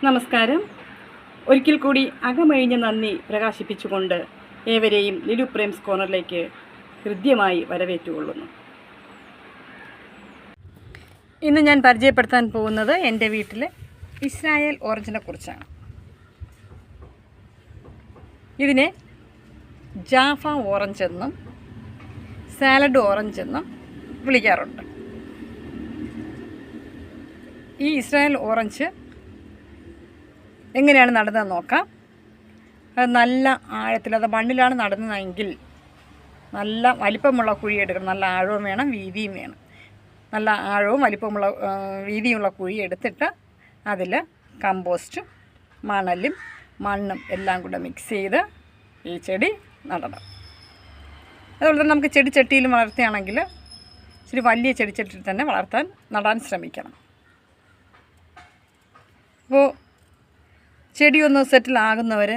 നമസ്കാരം. ഒരിക്കൽ കൂടി അകമഴിഞ്ഞ നന്ദി പ്രകാശിപ്പിച്ചുകൊണ്ട് ഏവരെയും ലിലു പ്രേംസ് കോർണറിലേക്ക് ഹൃദ്യമായി വരവേറ്റുകൊള്ളുന്നു. ഇന്ന് ഞാൻ പരിചയപ്പെടുത്താൻ പോകുന്നത് എൻ്റെ വീട്ടിലെ ഇസ്രായേൽ ഓറഞ്ചിനെ കുറിച്ചാണ്. ഇതിനെ ജാഫ ഓറഞ്ച് എന്നും സാലഡ് ഓറഞ്ച് എന്നും വിളിക്കാറുണ്ട്. ഈ ഇസ്രായേൽ ഓറഞ്ച് എങ്ങനെയാണ് നടുന്നതെന്ന് നോക്കാം. അത് നല്ല ആഴത്തിൽ, അത് മണ്ണിലാണ് നടുന്നതെങ്കിൽ നല്ല വലിപ്പമുള്ള കുഴി എടുക്കണം. നല്ല ആഴവും വേണം, വീതിയും വേണം. നല്ല ആഴവും വലിപ്പമുള്ള വീതിയുമുള്ള കുഴി എടുത്തിട്ട് അതിൽ കമ്പോസ്റ്റും മണലും മണ്ണും എല്ലാം കൂടെ മിക്സ് ചെയ്ത് ഈ ചെടി നടണം. അതുപോലെ തന്നെ നമുക്ക് ചെടിച്ചട്ടിയിൽ വളർത്തുകയാണെങ്കിൽ ഇച്ചിരി വലിയ ചെടിച്ചട്ടിയിൽ തന്നെ നടാൻ ശ്രമിക്കണം. അപ്പോൾ ചെടിയൊന്ന് സെറ്റിലാകുന്നവരെ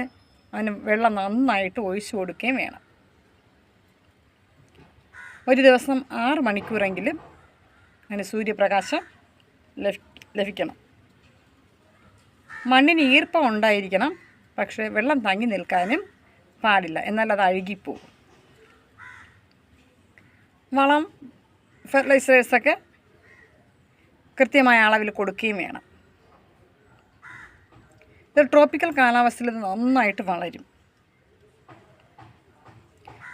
അതിന് വെള്ളം നന്നായിട്ട് ഒഴിച്ചു കൊടുക്കുകയും വേണം. ഒരു ദിവസം 6 മണിക്കൂറെങ്കിലും അതിന് സൂര്യപ്രകാശം ലഭിക്കണം. മണ്ണിന് ഈർപ്പം ഉണ്ടായിരിക്കണം, പക്ഷേ വെള്ളം തങ്ങി നിൽക്കാനും പാടില്ല, എന്നാൽ അത് അഴുകിപ്പോവും. വളം, ഫെർട്ടിലൈസേഴ്സൊക്കെ കൃത്യമായ അളവിൽ കൊടുക്കുകയും വേണം. ഇത് ട്രോപ്പിക്കൽ കാലാവസ്ഥയിൽ നന്നായിട്ട് വളരും.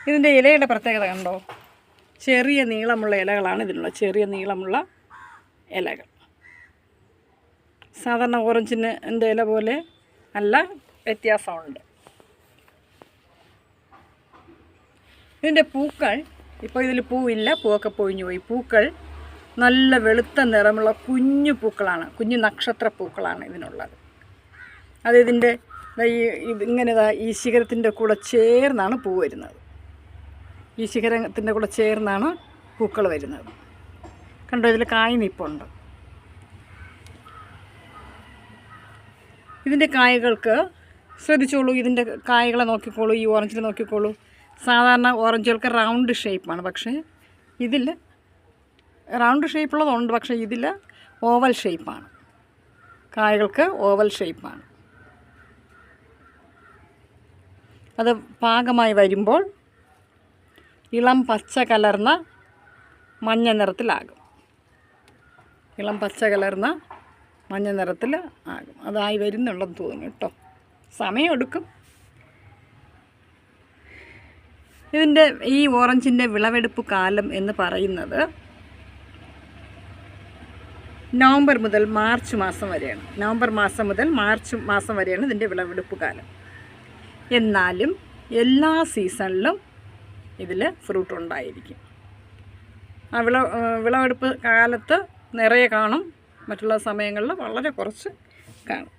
ഇതിൻ്റെ ഇലയുടെ പ്രത്യേകത കണ്ടോ? ചെറിയ നീളമുള്ള ഇലകളാണ് ഇതിനുള്ള, ചെറിയ നീളമുള്ള ഇലകൾ. സാധാരണ ഓറഞ്ചിൻ്റെ ഇല പോലെ നല്ല വ്യത്യാസമുണ്ട്. ഇതിൻ്റെ പൂക്കൾ, ഇപ്പോൾ ഇതിൽ പൂവില്ല, പൂവൊക്കെ പൊഴിഞ്ഞു പോയി. പൂക്കൾ നല്ല വെളുത്ത നിറമുള്ള കുഞ്ഞു പൂക്കളാണ്, കുഞ്ഞു നക്ഷത്ര പൂക്കളാണ് ഇതിനുള്ളത്. അത് ഇതിൻ്റെ ഇങ്ങനെ ഈ ശിഖരത്തിൻ്റെ കൂടെ ചേർന്നാണ് പൂ വരുന്നത്. ഈ ശിഖരത്തിൻ്റെ കൂടെ ചേർന്നാണ് പൂക്കൾ വരുന്നത്. കണ്ടോ, ഇതിൽ കായ് നിൽപ്പുണ്ട്. ഇതിൻ്റെ കായകൾക്ക് ശ്രദ്ധിച്ചോളൂ, ഇതിൻ്റെ കായകളെ നോക്കിക്കോളൂ, ഈ ഓറഞ്ചിൽ നോക്കിക്കോളൂ. സാധാരണ ഓറഞ്ചുകൾക്ക് റൗണ്ട് ഷേപ്പാണ്, പക്ഷേ ഇതിൽ റൗണ്ട് ഷേപ്പുള്ളതുണ്ട്, പക്ഷേ ഇതിൽ ഓവൽ ഷേപ്പാണ്. കായകൾക്ക് ഓവൽ ഷേപ്പാണ്. അത് പാകമായി വരുമ്പോൾ ഇളം പച്ച കലർന്ന മഞ്ഞ നിറത്തിലാകും. ഇളം പച്ച കലർന്ന മഞ്ഞ നിറത്തിൽ ആകും. അതായി വരുന്നുണ്ടെന്ന് തോന്നുന്നു കേട്ടോ, സമയമെടുക്കും. ഇതിൻ്റെ ഈ ഓറഞ്ചിൻ്റെ വിളവെടുപ്പ് കാലം എന്ന് പറയുന്നത് നവംബർ മുതൽ മാർച്ച് മാസം വരെയാണ്. നവംബർ മാസം മുതൽ മാർച്ച് മാസം വരെയാണ് ഇതിൻ്റെ വിളവെടുപ്പ് കാലം. എന്നാലും എല്ലാ സീസണിലും ഇതിൽ ഫ്രൂട്ട് ഉണ്ടായിരിക്കും. ആ വിളവെടുപ്പ് കാലത്ത് നിറയെ കാണും, മറ്റുള്ള സമയങ്ങളിൽ വളരെ കുറച്ച് കാണും.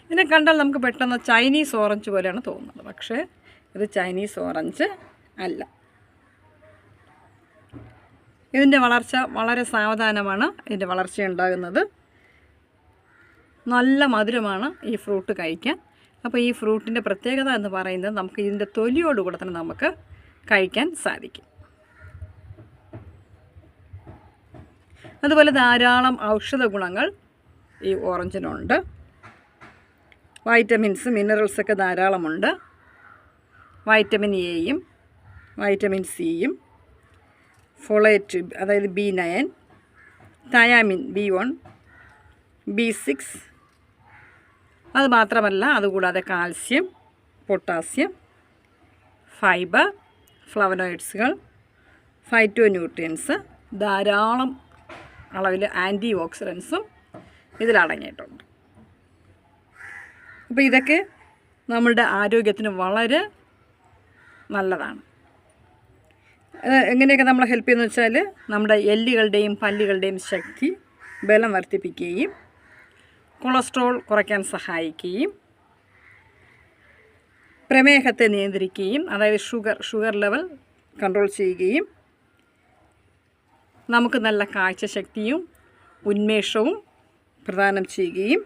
ഇതിനെ കണ്ടാൽ നമുക്ക് പെട്ടെന്ന് ചൈനീസ് ഓറഞ്ച് പോലെയാണ് തോന്നുന്നത്, പക്ഷേ ഇത് ചൈനീസ് ഓറഞ്ച് അല്ല. ഇതിൻ്റെ വളർച്ച വളരെ സാവധാനമാണ് ഇതിൻ്റെ വളർച്ച ഉണ്ടാകുന്നത്. നല്ല മധുരമാണ് ഈ ഫ്രൂട്ട് കഴിക്കാൻ. അപ്പോൾ ഈ ഫ്രൂട്ടിൻ്റെ പ്രത്യേകത എന്ന് പറയുന്നത് നമുക്ക് ഇതിൻ്റെ തൊലിയോടുകൂടെ തന്നെ നമുക്ക് കഴിക്കാൻ സാധിക്കും. അതുപോലെ ധാരാളം ഔഷധ ഗുണങ്ങൾ ഈ ഓറഞ്ചിനുണ്ട്. വൈറ്റമിൻസ്, മിനറൽസൊക്കെ ധാരാളമുണ്ട്. വൈറ്റമിൻ എയും വൈറ്റമിൻ സിയും, ഫോളേറ്റ് അതായത് B9, തയാമിൻ B1, B6, അതുമാത്രമല്ല അതുകൂടാതെ കാൽസ്യം, പൊട്ടാസ്യം, ഫൈബർ, ഫ്ലവനോയിഡ്സുകൾ, ഫൈറ്റോ ന്യൂട്രിയൻസ്, ധാരാളം അളവിൽ ആൻറ്റി ഓക്സിഡൻസും ഇതിലടങ്ങിയിട്ടുണ്ട്. അപ്പോൾ ഇതൊക്കെ നമ്മളുടെ ആരോഗ്യത്തിന് വളരെ നല്ലതാണ്. എങ്ങനെയൊക്കെ നമ്മളെ ഹെൽപ്പ് ചെയ്യുന്നത് വെച്ചാൽ നമ്മുടെ എല്ലുകളുടെയും പല്ലുകളുടെയും ശക്തി, ബലം വർദ്ധിപ്പിക്കുകയും കൊളസ്ട്രോൾ കുറയ്ക്കാൻ സഹായിക്കുകയും പ്രമേഹത്തെ നിയന്ത്രിക്കുകയും, അതായത് ഷുഗർ ലെവൽ കൺട്രോൾ ചെയ്യുകയും നമുക്ക് നല്ല കാഴ്ചശക്തിയും ഉന്മേഷവും പ്രദാനം ചെയ്യുകയും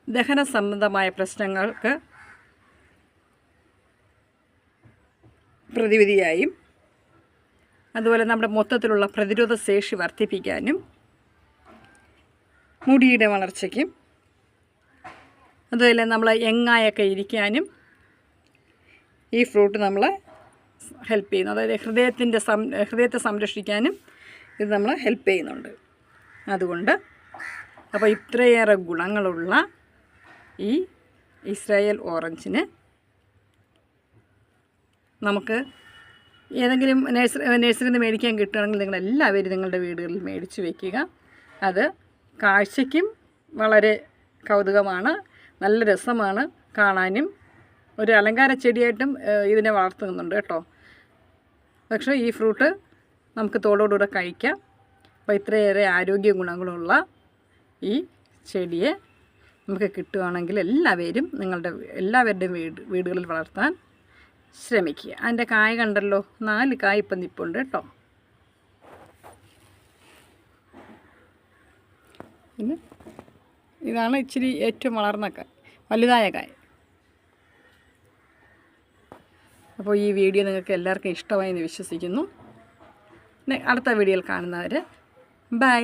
ദഹന സംബന്ധമായ പ്രശ്നങ്ങൾക്ക് പ്രതിവിധിയായും, അതുപോലെ നമ്മുടെ മൊത്തത്തിലുള്ള പ്രതിരോധ ശേഷി വർദ്ധിപ്പിക്കാനും മുടിയുടെ വളർച്ചയ്ക്കും അതുപോലെ നമ്മൾ യങ്ങായൊക്കെ ഇരിക്കാനും ഈ ഫ്രൂട്ട് നമ്മളെ ഹെൽപ്പ് ചെയ്യുന്നു. അതായത് ഹൃദയത്തെ സംരക്ഷിക്കാനും ഇത് നമ്മളെ ഹെൽപ്പ് ചെയ്യുന്നുണ്ട്. അതുകൊണ്ട് അപ്പോൾ ഇത്രയേറെ ഗുണങ്ങളുള്ള ഈ ഇസ്രായേൽ ഓറഞ്ചിന് നമുക്ക് ഏതെങ്കിലും നഴ്സറിയിൽ നിന്ന് മേടിക്കാൻ കിട്ടുകയാണെങ്കിൽ നിങ്ങളെല്ലാവരും നിങ്ങളുടെ വീടുകളിൽ മേടിച്ച് വയ്ക്കുക. അത് കാഴ്ചയ്ക്കും വളരെ കൗതുകമാണ്, നല്ല രസമാണ് കാണാനും. ഒരു അലങ്കാര ചെടിയായിട്ടും ഇതിനെ വളർത്തുന്നുണ്ട് കേട്ടോ. പക്ഷേ ഈ ഫ്രൂട്ട് നമുക്ക് തോടോടുകൂടെ കഴിക്കാം. അപ്പോൾ ഇത്രയേറെ ആരോഗ്യ ഗുണങ്ങളുള്ള ഈ ചെടിയെ നമുക്ക് കിട്ടുകയാണെങ്കിൽ എല്ലാവരുടെയും വീടുകളിൽ വളർത്താൻ ശ്രമിക്കുക. അതിൻ്റെ കായ കണ്ടല്ലോ, 4 കായ ഇപ്പം നിൽപ്പുണ്ട് കേട്ടോ. പിന്നെ ഇതാണ് ഇച്ചിരി ഏറ്റവും വളർന്ന കായ, വലുതായ കായ. അപ്പോൾ ഈ വീഡിയോ നിങ്ങൾക്ക് എല്ലാവർക്കും ഇഷ്ടമായി എന്ന് വിശ്വസിക്കുന്നു. അടുത്ത വീഡിയോയിൽ കാണുന്നവർ ബൈ.